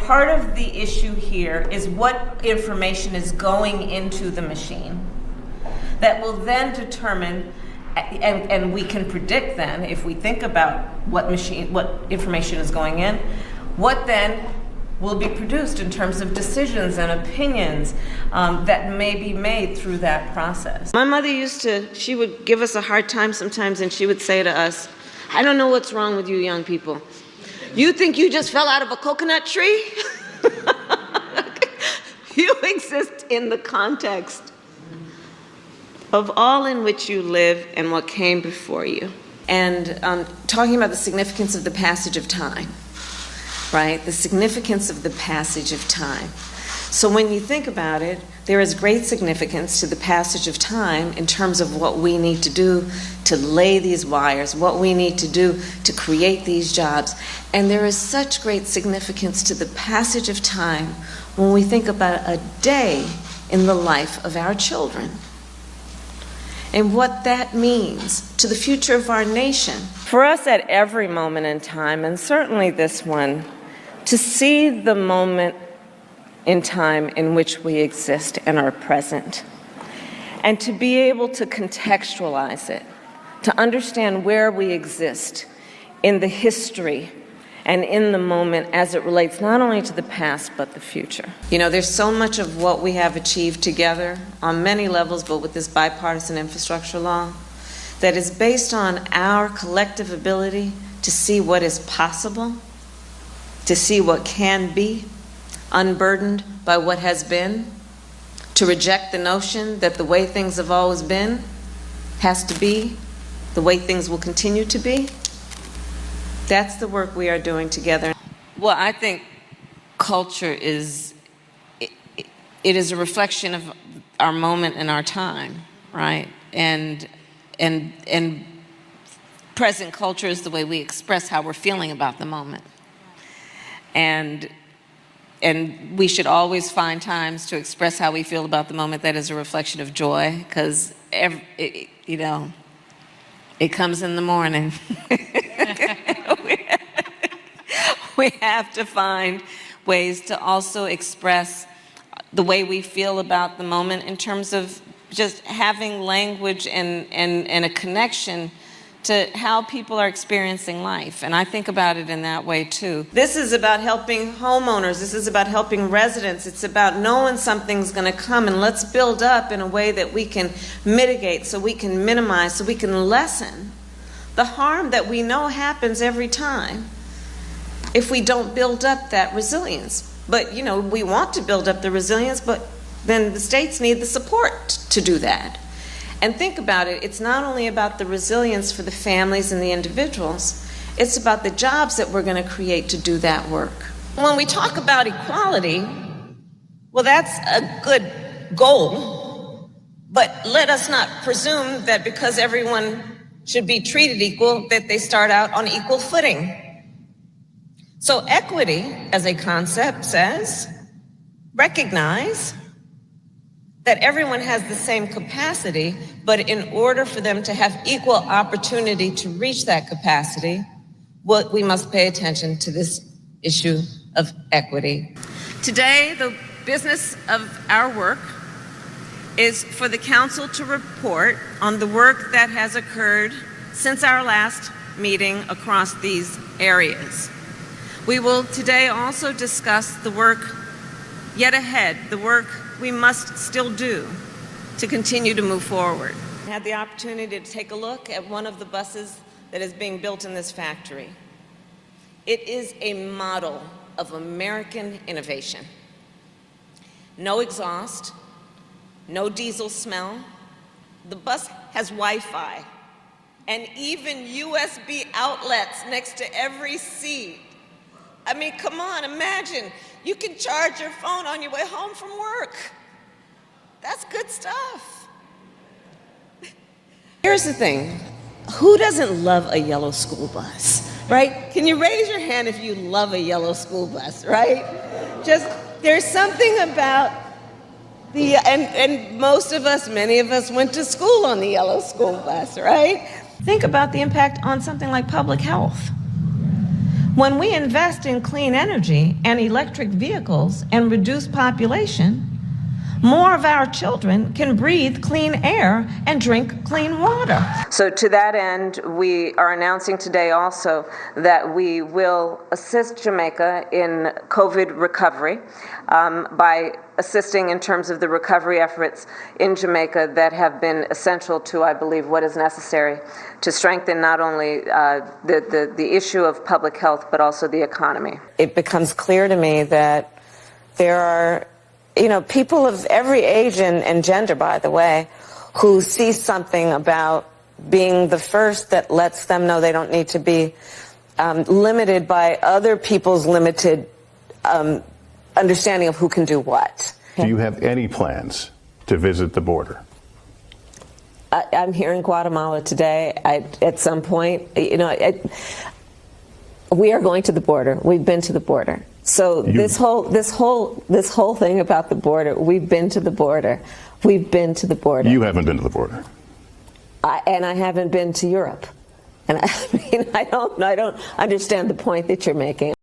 part of the issue here is what information is going into the machine that will then determine, and we can predict then, if we think about what information is going in, what then will be produced in terms of decisions and opinions that may be made through that process. My mother she would give us a hard time sometimes, and she would say to us, "I don't know what's wrong with you young people. You think you just fell out of a coconut tree? You exist in the context of all in which you live and what came before you." And talking about the significance of the passage of time, right? The significance of the passage of time. So when you think about it, there is great significance to the passage of time in terms of what we need to do to lay these wires, what we need to do to create these jobs. And there is such great significance to the passage of time when we think about a day in the life of our children and what that means to the future of our nation. For us at every moment in time, and certainly this one, to see the moment in time in which we exist and are present, and to be able to contextualize it, to understand where we exist in the history and in the moment as it relates not only to the past but the future. You know, there's so much of what we have achieved together on many levels, but with this bipartisan infrastructure law, that is based on our collective ability to see what is possible, to see what can be, unburdened by what has been, to reject the notion that the way things have always been has to be the way things will continue to be. That's the work we are doing together. Well, I think culture is a reflection of our moment and our time, right? And present culture is the way we express how we're feeling about the moment. And we should always find times to express how we feel about the moment that is a reflection of joy, because it comes in the morning. We have to find ways to also express the way we feel about the moment in terms of just having language and a connection to how people are experiencing life. And I think about it in that way too. This is about helping homeowners. This is about helping residents. It's about knowing something's going to come, and let's build up in a way that we can mitigate, so we can minimize, so we can lessen the harm that we know happens every time if we don't build up that resilience. But, you know, we want to build up the resilience, but then the states need the support to do that. And think about it, it's not only about the resilience for the families and the individuals, it's about the jobs that we're going to create to do that work. When we talk about equality, well, that's a good goal, but let us not presume that because everyone should be treated equal, that they start out on equal footing. So equity as a concept says, recognize that everyone has the same capacity, but in order for them to have equal opportunity to reach that capacity, we must pay attention to this issue of equity. Today, the business of our work is for the council to report on the work that has occurred since our last meeting across these areas. We will today also discuss the work yet ahead, the work we must still do to continue to move forward. I had the opportunity to take a look at one of the buses that is being built in this factory. It is a model of American innovation. No exhaust, no diesel smell. The bus has Wi-Fi and even USB outlets next to every seat. I mean, come on, imagine. You can charge your phone on your way home from work. That's good stuff. Here's the thing. Who doesn't love a yellow school bus, right? Can you raise your hand if you love a yellow school bus, right? Just, there's something about and most of us, many of us went to school on the yellow school bus, right? Think about the impact on something like public health. When we invest in clean energy and electric vehicles and reduce population, more of our children can breathe clean air and drink clean water. So to that end, we are announcing today also that we will assist Jamaica in COVID recovery by assisting in terms of the recovery efforts in Jamaica that have been essential to, I believe, what is necessary to strengthen not only the issue of public health, but also the economy. It becomes clear to me that there are people of every age and gender, by the way, who see something about being the first that lets them know they don't need to be limited by other people's limited understanding of who can do what. Do you have any plans to visit the border? I'm here in Guatemala today. At some point, we are going to the border. We've been to the border. So this whole thing about the border, we've been to the border. We've been to the border. You haven't been to the border. And I haven't been to Europe. And I don't understand the point that you're making.